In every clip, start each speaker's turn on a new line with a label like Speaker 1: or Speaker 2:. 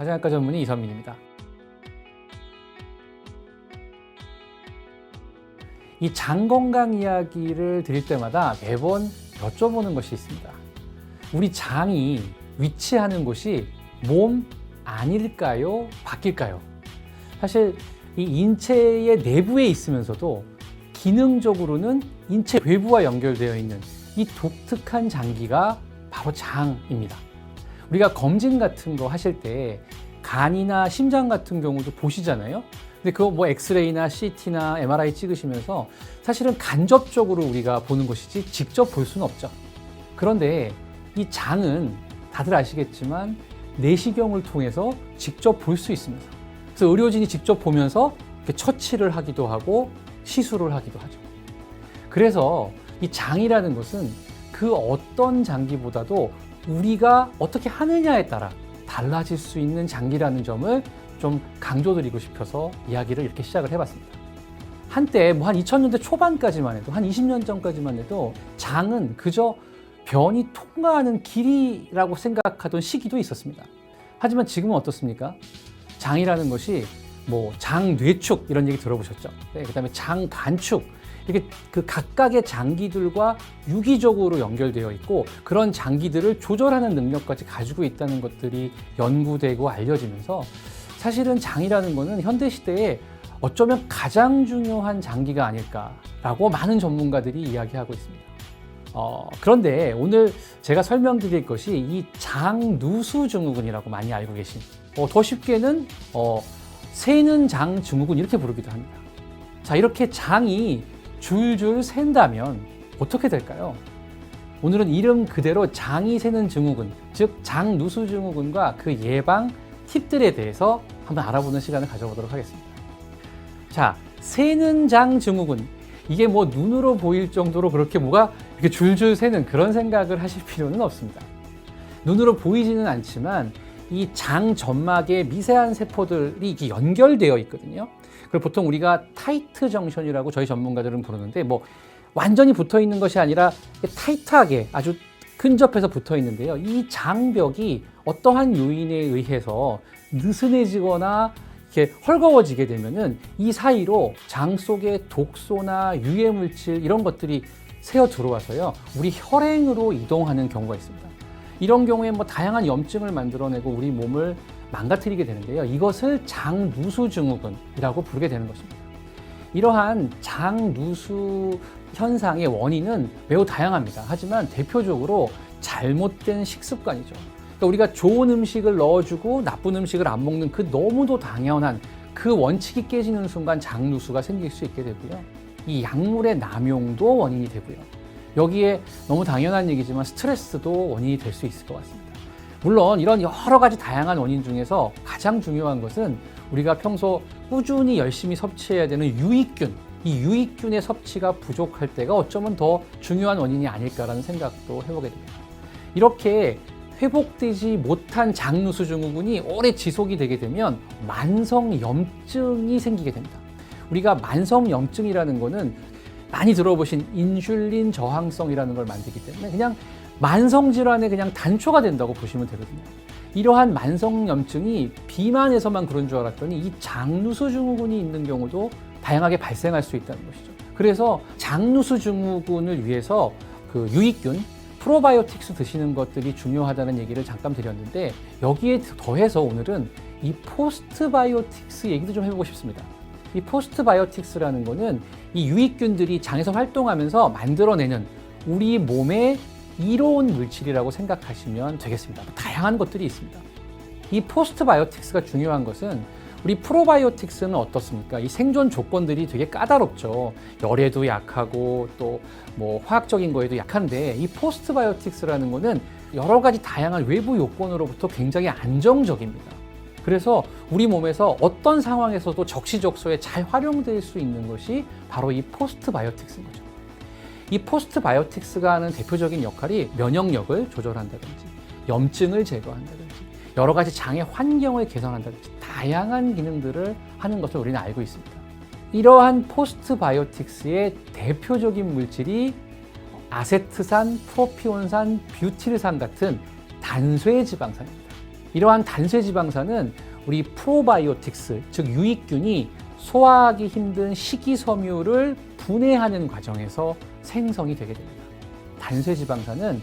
Speaker 1: 가정의학과 전문의 이선민입니다. 이 장 건강 이야기를 드릴 때마다 매번 여쭤보는 것이 있습니다. 우리 장이 위치하는 곳이 몸 안일까요? 밖일까요? 사실 이 인체의 내부에 있으면서도 기능적으로는 인체 외부와 연결되어 있는 이 독특한 장기가 바로 장입니다. 우리가 검진 같은 거 하실 때 간이나 심장 같은 경우도 보시잖아요. 근데 그거 뭐 엑스레이나 CT나 MRI 찍으시면서 사실은 간접적으로 우리가 보는 것이지 직접 볼 수는 없죠. 그런데 이 장은 다들 아시겠지만 내시경을 통해서 직접 볼 수 있습니다. 그래서 의료진이 직접 보면서 이렇게 처치를 하기도 하고 시술을 하기도 하죠. 그래서 이 장이라는 것은 그 어떤 장기보다도 우리가 어떻게 하느냐에 따라 달라질 수 있는 장기라는 점을 좀 강조드리고 싶어서 이야기를 이렇게 시작을 해봤습니다. 한때 한 2000년대 초반까지만 해도 한 20년 전까지만 해도 장은 그저 변이 통과하는 길이라고 생각하던 시기도 있었습니다. 하지만 지금은 어떻습니까? 장이라는 것이 뭐 장뇌축 이런 얘기 들어보셨죠? 네, 그다음에 장간축 이렇게 그 각각의 장기들과 유기적으로 연결되어 있고 그런 장기들을 조절하는 능력까지 가지고 있다는 것들이 연구되고 알려지면서 사실은 장이라는 것은 현대시대에 어쩌면 가장 중요한 장기가 아닐까라고 많은 전문가들이 이야기하고 있습니다. 그런데 오늘 제가 설명드릴 것이 이 장누수 증후군이라고 많이 알고 계신 더 쉽게는 새는 장 증후군 이렇게 부르기도 합니다. 자, 이렇게 장이 줄줄 샌다면 어떻게 될까요? 오늘은 이름 그대로 장이 새는 증후군, 즉 장누수 증후군과 그 예방 팁들에 대해서 한번 알아보는 시간을 가져보도록 하겠습니다. 자, 새는 장 증후군. 이게 뭐 눈으로 보일 정도로 그렇게 뭐가 이렇게 줄줄 새는 그런 생각을 하실 필요는 없습니다. 눈으로 보이지는 않지만 이 장 점막에 미세한 세포들이 이렇게 연결되어 있거든요. 그걸 보통 우리가 타이트 정션이라고 저희 전문가들은 부르는데 뭐 완전히 붙어 있는 것이 아니라 타이트하게 아주 근접해서 붙어 있는데요. 이 장벽이 어떠한 요인에 의해서 느슨해지거나 이렇게 헐거워지게 되면은 이 사이로 장 속에 독소나 유해 물질 이런 것들이 새어 들어와서요. 우리 혈행으로 이동하는 경우가 있습니다. 이런 경우에 뭐 다양한 염증을 만들어내고 우리 몸을 망가뜨리게 되는데요. 이것을 장누수 증후군이라고 부르게 되는 것입니다. 이러한 장누수 현상의 원인은 매우 다양합니다. 하지만 대표적으로 잘못된 식습관이죠. 그러니까 우리가 좋은 음식을 넣어주고 나쁜 음식을 안 먹는 그 너무도 당연한 그 원칙이 깨지는 순간 장누수가 생길 수 있게 되고요. 이 약물의 남용도 원인이 되고요. 여기에 너무 당연한 얘기지만 스트레스도 원인이 될 수 있을 것 같습니다. 물론 이런 여러 가지 다양한 원인 중에서 가장 중요한 것은 우리가 평소 꾸준히 열심히 섭취해야 되는 유익균, 이 유익균의 섭취가 부족할 때가 어쩌면 더 중요한 원인이 아닐까라는 생각도 해보게 됩니다. 이렇게 회복되지 못한 장누수 증후군이 오래 지속이 되게 되면 만성염증이 생기게 됩니다. 우리가 만성염증이라는 거는 많이 들어보신 인슐린 저항성이라는 걸 만들기 때문에 그냥 만성질환의 그냥 단초가 된다고 보시면 되거든요. 이러한 만성염증이 비만에서만 그런 줄 알았더니 이 장누수 증후군이 있는 경우도 다양하게 발생할 수 있다는 것이죠. 그래서 장누수 증후군을 위해서 그 유익균, 프로바이오틱스 드시는 것들이 중요하다는 얘기를 잠깐 드렸는데 여기에 더해서 오늘은 이 포스트바이오틱스 얘기도 좀 해보고 싶습니다. 이 포스트바이오틱스라는 거는 이 유익균들이 장에서 활동하면서 만들어내는 우리 몸의 이로운 물질이라고 생각하시면 되겠습니다. 다양한 것들이 있습니다. 이 포스트바이오틱스가 중요한 것은 우리 프로바이오틱스는 어떻습니까? 이 생존 조건들이 되게 까다롭죠. 열에도 약하고 또 뭐 화학적인 거에도 약한데 이 포스트바이오틱스라는 거는 여러 가지 다양한 외부 요건으로부터 굉장히 안정적입니다. 그래서 우리 몸에서 어떤 상황에서도 적시적소에 잘 활용될 수 있는 것이 바로 이 포스트바이오틱스인 거죠. 이 포스트바이오틱스가 하는 대표적인 역할이 면역력을 조절한다든지 염증을 제거한다든지 여러 가지 장의 환경을 개선한다든지 다양한 기능들을 하는 것을 우리는 알고 있습니다. 이러한 포스트바이오틱스의 대표적인 물질이 아세트산, 프로피온산, 뷰티르산 같은 단쇄 지방산입니다. 이러한 단sve지방산은 우리 프로바이오틱스, 즉 유익균이 소화하기 힘든 식이섬유를 분해하는 과정에서 생성이 되게 됩니다. 단sve지방산은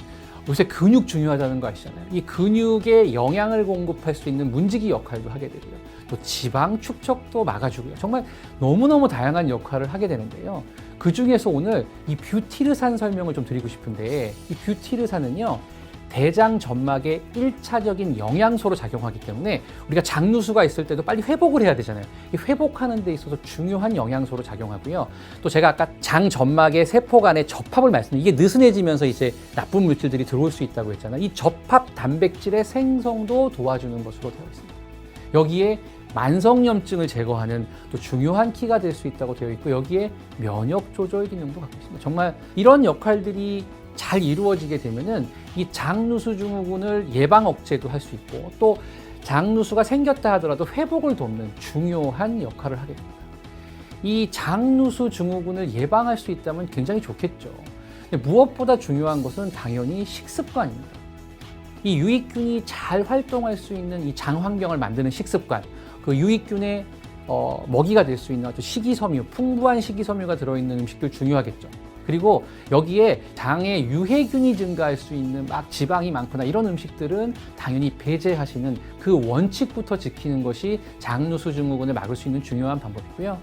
Speaker 1: 요새 근육 중요하다는 거 아시잖아요. 이 근육에 영양을 공급할 수 있는 문지기 역할도 하게 되고요. 또 지방 축적도 막아주고요. 정말 너무너무 다양한 역할을 하게 되는데요. 그 중에서 오늘 이 뷰티르산 설명을 좀 드리고 싶은데, 이 뷰티르산은요, 대장 점막의 1차적인 영양소로 작용하기 때문에 우리가 장누수가 있을 때도 빨리 회복을 해야 되잖아요. 이 회복하는 데 있어서 중요한 영양소로 작용하고요. 또 제가 아까 장 점막의 세포 간의 접합을 말씀드린, 이게 느슨해지면서 이제 나쁜 물질들이 들어올 수 있다고 했잖아요. 이 접합 단백질의 생성도 도와주는 것으로 되어 있습니다. 여기에 만성염증을 제거하는 또 중요한 키가 될 수 있다고 되어 있고, 여기에 면역 조절 기능도 갖고 있습니다. 정말 이런 역할들이 잘 이루어지게 되면은 이 장누수 증후군을 예방 억제도 할 수 있고, 또 장누수가 생겼다 하더라도 회복을 돕는 중요한 역할을 하게 됩니다. 이 장누수 증후군을 예방할 수 있다면 굉장히 좋겠죠. 근데 무엇보다 중요한 것은 당연히 식습관입니다. 이 유익균이 잘 활동할 수 있는 이 장 환경을 만드는 식습관, 그 유익균의 먹이가 될 수 있는 아주 식이섬유, 풍부한 식이섬유가 들어있는 음식들 중요하겠죠. 그리고 여기에 장에 유해균이 증가할 수 있는 막 지방이 많거나 이런 음식들은 당연히 배제하시는 그 원칙부터 지키는 것이 장누수 증후군을 막을 수 있는 중요한 방법이고요.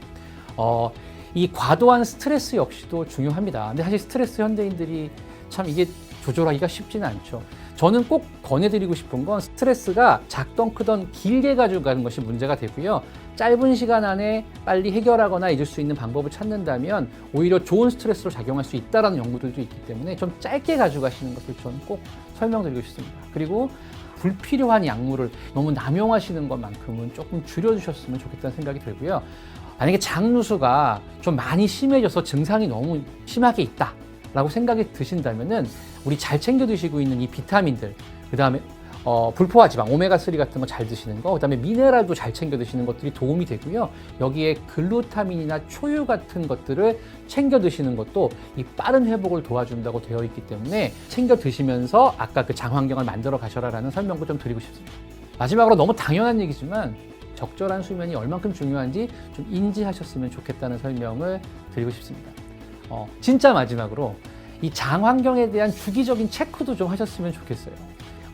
Speaker 1: 이 과도한 스트레스 역시도 중요합니다. 근데 사실 스트레스 현대인들이 참 이게 조절하기가 쉽지는 않죠. 저는 꼭 권해드리고 싶은 건 스트레스가 작던 크던 길게 가지고 가는 것이 문제가 되고요. 짧은 시간 안에 빨리 해결하거나 잊을 수 있는 방법을 찾는다면 오히려 좋은 스트레스로 작용할 수 있다는 연구들도 있기 때문에 좀 짧게 가져가시는 것을 저는 꼭 설명드리고 싶습니다. 그리고 불필요한 약물을 너무 남용하시는 것만큼은 조금 줄여주셨으면 좋겠다는 생각이 들고요. 만약에 장누수가 좀 많이 심해져서 증상이 너무 심하게 있다 라고 생각이 드신다면은 우리 잘 챙겨 드시고 있는 이 비타민들, 그 다음에 불포화 지방, 오메가3 같은 거 잘 드시는 거, 그 다음에 미네랄도 잘 챙겨 드시는 것들이 도움이 되고요. 여기에 글루타민이나 초유 같은 것들을 챙겨 드시는 것도 이 빠른 회복을 도와준다고 되어 있기 때문에 챙겨 드시면서 아까 그 장 환경을 만들어 가셔라라는 설명도 좀 드리고 싶습니다. 마지막으로 너무 당연한 얘기지만 적절한 수면이 얼만큼 중요한지 좀 인지하셨으면 좋겠다는 설명을 드리고 싶습니다. 진짜 마지막으로 이 장 환경에 대한 주기적인 체크도 좀 하셨으면 좋겠어요.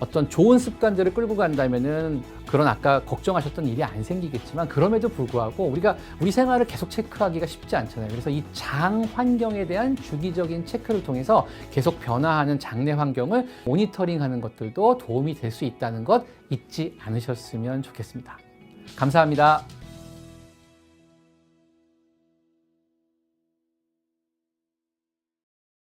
Speaker 1: 어떤 좋은 습관들을 끌고 간다면은 그런 아까 걱정하셨던 일이 안 생기겠지만, 그럼에도 불구하고 우리가 우리 생활을 계속 체크하기가 쉽지 않잖아요. 그래서 이 장 환경에 대한 주기적인 체크를 통해서 계속 변화하는 장내 환경을 모니터링하는 것들도 도움이 될 수 있다는 것 잊지 않으셨으면 좋겠습니다. 감사합니다.